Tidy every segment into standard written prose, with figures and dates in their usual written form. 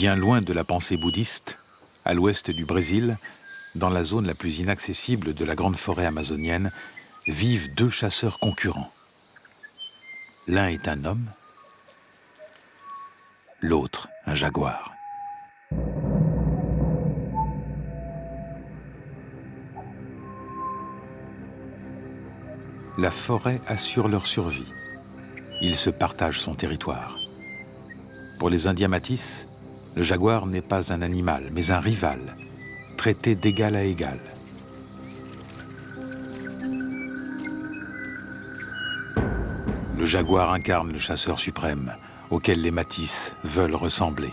Bien loin de la pensée bouddhiste, à l'ouest du Brésil, dans la zone la plus inaccessible de la grande forêt amazonienne, vivent deux chasseurs concurrents. L'un est un homme, l'autre un jaguar. La forêt assure leur survie. Ils se partagent son territoire. Pour les Indiens Métis, le jaguar n'est pas un animal, mais un rival, traité d'égal à égal. Le jaguar incarne le chasseur suprême, auquel les Métis veulent ressembler.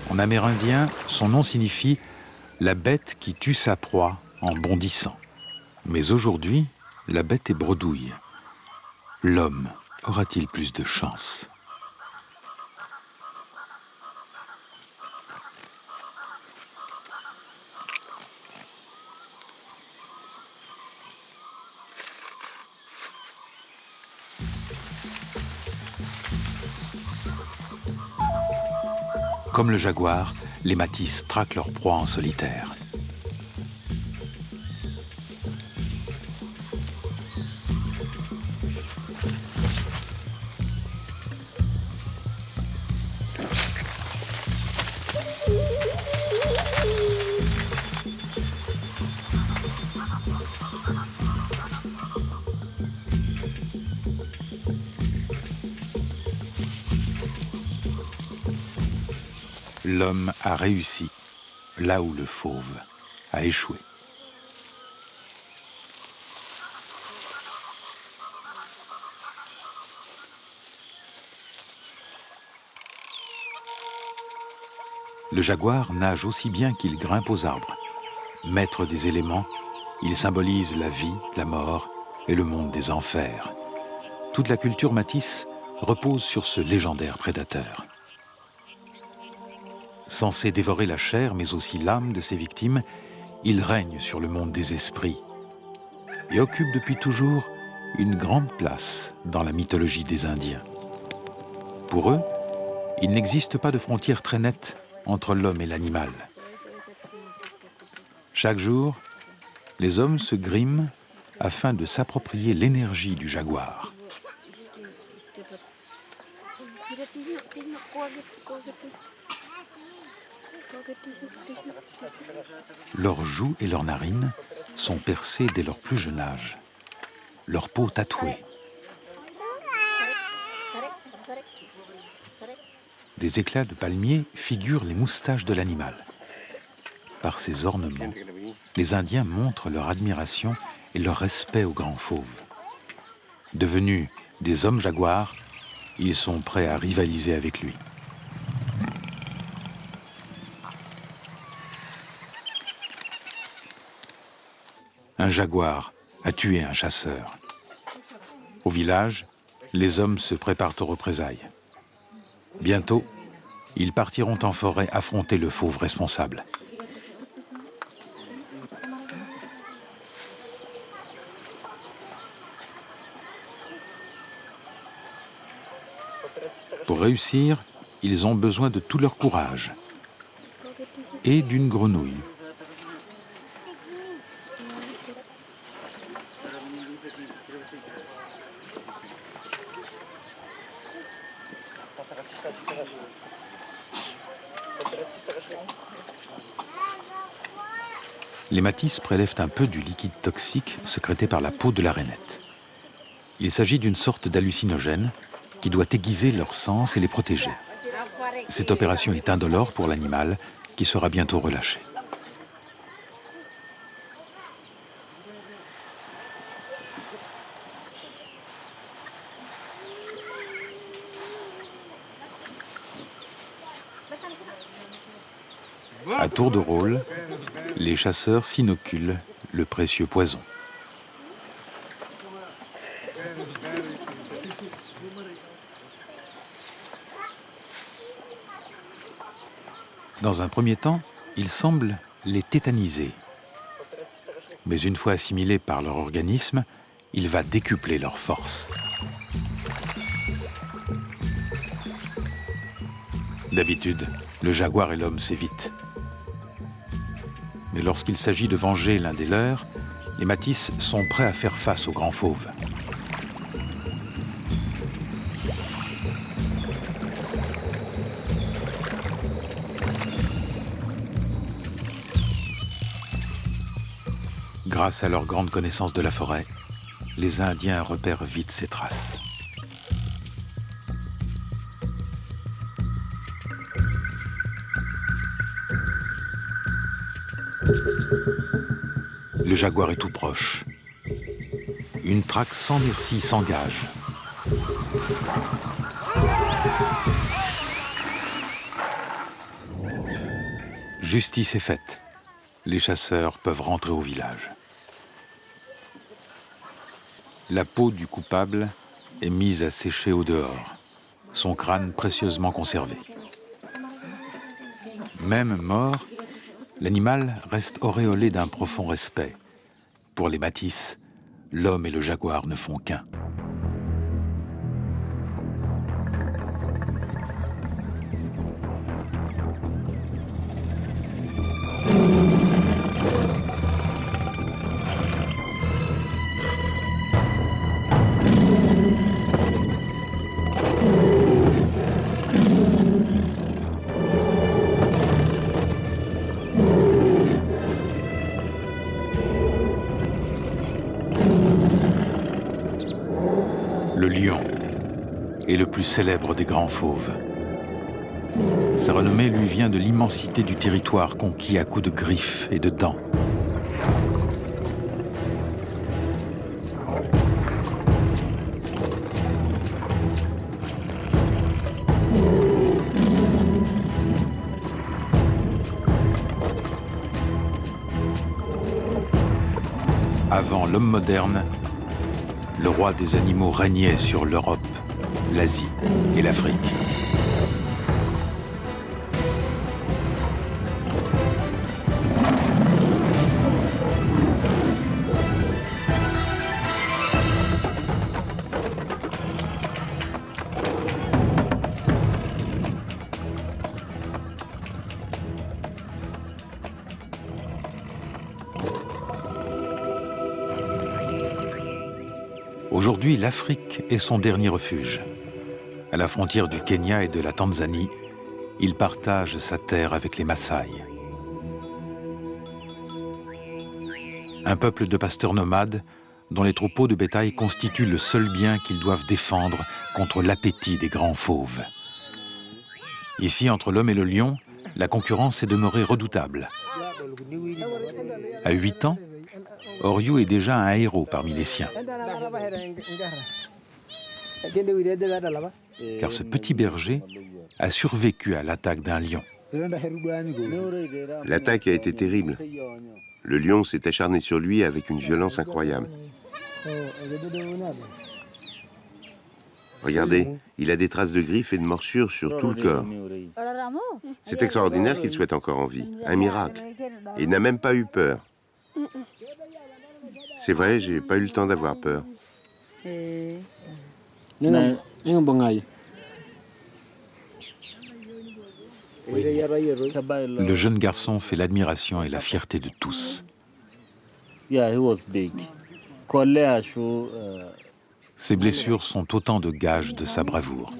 En amérindien, son nom signifie « la bête qui tue sa proie en bondissant ». Mais aujourd'hui, la bête est bredouille. L'homme aura-t-il plus de chance ? Comme le jaguar, les Métis traquent leur proie en solitaire. L'homme a réussi, là où le fauve a échoué. Le jaguar nage aussi bien qu'il grimpe aux arbres. Maître des éléments, il symbolise la vie, la mort et le monde des enfers. Toute la culture Métis repose sur ce légendaire prédateur. Censé dévorer la chair, mais aussi l'âme de ses victimes, il règne sur le monde des esprits et occupe depuis toujours une grande place dans la mythologie des Indiens. Pour eux, il n'existe pas de frontière très nette entre l'homme et l'animal. Chaque jour, les hommes se griment afin de s'approprier l'énergie du jaguar. Leurs joues et leurs narines sont percées dès leur plus jeune âge, leur peau tatouée. Des éclats de palmier figurent les moustaches de l'animal. Par ces ornements, les Indiens montrent leur admiration et leur respect au grand fauve. Devenus des hommes jaguars, ils sont prêts à rivaliser avec lui. Un jaguar a tué un chasseur. Au village, les hommes se préparent aux représailles. Bientôt, ils partiront en forêt affronter le fauve responsable. Pour réussir, ils ont besoin de tout leur courage et d'une grenouille. Les Métis prélèvent un peu du liquide toxique sécrété par la peau de la rainette. Il s'agit d'une sorte d'hallucinogène qui doit aiguiser leurs sens et les protéger. Cette opération est indolore pour l'animal qui sera bientôt relâché. À tour de rôle, les chasseurs s'inoculent le précieux poison. Dans un premier temps, il semble les tétaniser. Mais une fois assimilés par leur organisme, il va décupler leur force. D'habitude, le jaguar et l'homme s'évitent. Mais lorsqu'il s'agit de venger l'un des leurs, les Matisse sont prêts à faire face au grand fauve. Grâce à leur grande connaissance de la forêt, les Indiens repèrent vite ces traces. Le jaguar est tout proche. Une traque sans merci s'engage. Justice est faite. Les chasseurs peuvent rentrer au village. La peau du coupable est mise à sécher au dehors, son crâne précieusement conservé. Même mort, l'animal reste auréolé d'un profond respect. Pour les Matisse, l'homme et le jaguar ne font qu'un. Le lion est le plus célèbre des grands fauves. Sa renommée lui vient de l'immensité du territoire conquis à coups de griffes et de dents. Avant l'homme moderne, le roi des animaux régnait sur l'Europe, l'Asie et l'Afrique. Aujourd'hui, l'Afrique est son dernier refuge. À la frontière du Kenya et de la Tanzanie, il partage sa terre avec les Maasai. Un peuple de pasteurs nomades dont les troupeaux de bétail constituent le seul bien qu'ils doivent défendre contre l'appétit des grands fauves. Ici, entre l'homme et le lion, la concurrence est demeurée redoutable. À 8 ans, Oryou est déjà un héros parmi les siens. Car ce petit berger a survécu à l'attaque d'un lion. L'attaque a été terrible. Le lion s'est acharné sur lui avec une violence incroyable. Regardez, il a des traces de griffes et de morsures sur tout le corps. C'est extraordinaire qu'il soit encore en vie, un miracle. Et il n'a même pas eu peur. C'est vrai, j'ai pas eu le temps d'avoir peur. Le jeune garçon fait l'admiration et la fierté de tous. Ses blessures sont autant de gages de sa bravoure.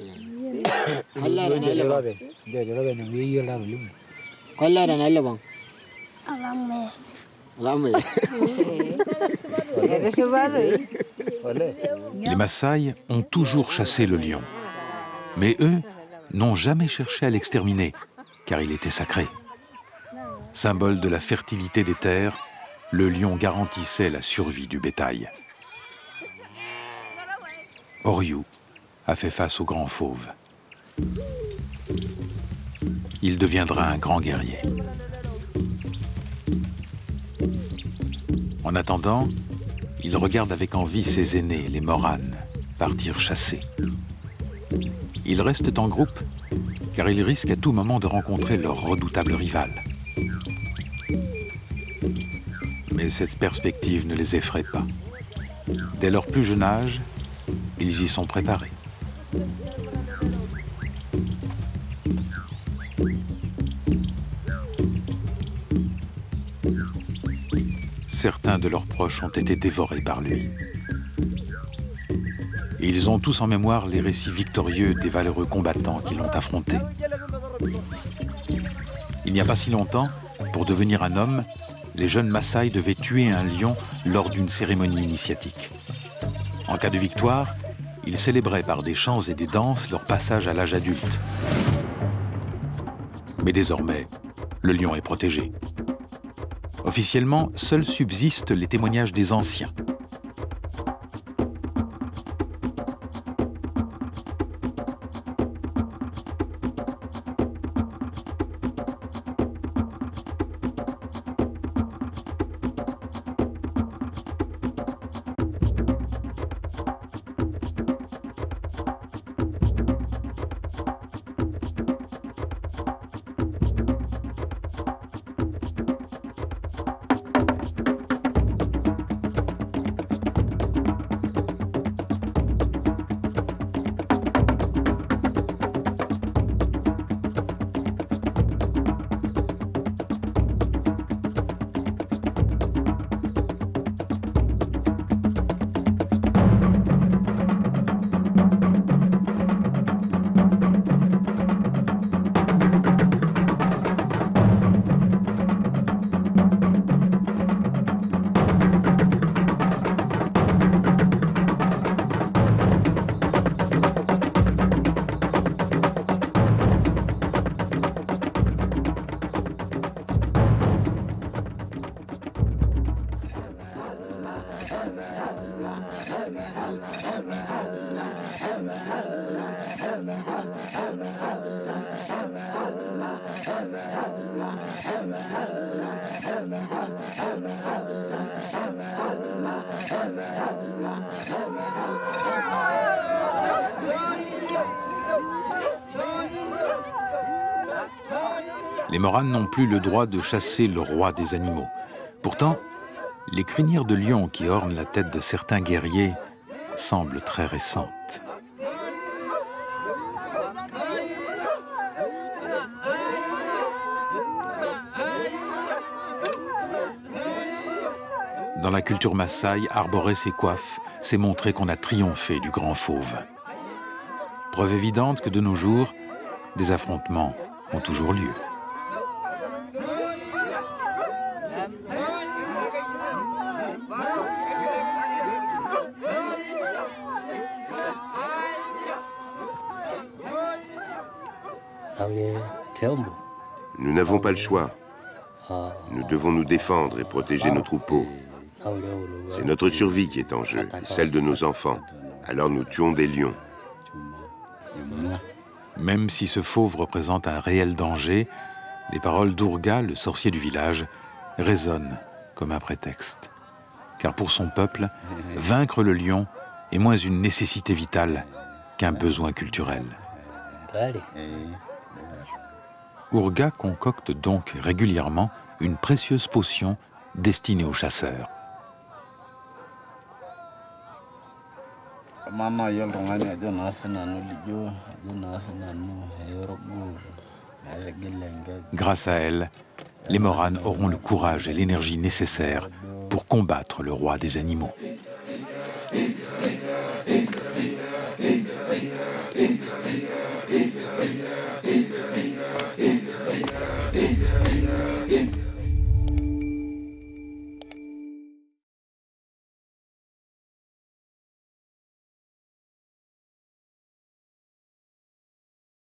Les Maasai ont toujours chassé le lion. Mais eux n'ont jamais cherché à l'exterminer, car il était sacré. Symbole de la fertilité des terres, le lion garantissait la survie du bétail. Oryou a fait face au grand fauve. Il deviendra un grand guerrier. En attendant, il regarde avec envie ses aînés, les Moranes, partir chasser. Ils restent en groupe, car ils risquent à tout moment de rencontrer leur redoutable rival. Mais cette perspective ne les effraie pas. Dès leur plus jeune âge, ils y sont préparés. Certains de leurs proches ont été dévorés par lui. Et ils ont tous en mémoire les récits victorieux des valeureux combattants qui l'ont affronté. Il n'y a pas si longtemps, pour devenir un homme, les jeunes Maasai devaient tuer un lion lors d'une cérémonie initiatique. En cas de victoire, ils célébraient par des chants et des danses leur passage à l'âge adulte. Mais désormais, le lion est protégé. Officiellement, seuls subsistent les témoignages des anciens. Les Moranes n'ont plus le droit de chasser le roi des animaux. Pourtant, les crinières de lion qui ornent la tête de certains guerriers semblent très récentes. Dans la culture Maasai, arborer ses coiffes, c'est montrer qu'on a triomphé du grand fauve. Preuve évidente que de nos jours, des affrontements ont toujours lieu. Nous n'avons pas le choix. Nous devons nous défendre et protéger nos troupeaux. C'est notre survie qui est en jeu, et celle de nos enfants. Alors nous tuons des lions. Même si ce fauve représente un réel danger, les paroles d'Urga, le sorcier du village, résonnent comme un prétexte. Car pour son peuple, vaincre le lion est moins une nécessité vitale qu'un besoin culturel. Urga concocte donc régulièrement une précieuse potion destinée aux chasseurs. Grâce à elle, les Moranes auront le courage et l'énergie nécessaires pour combattre le roi des animaux.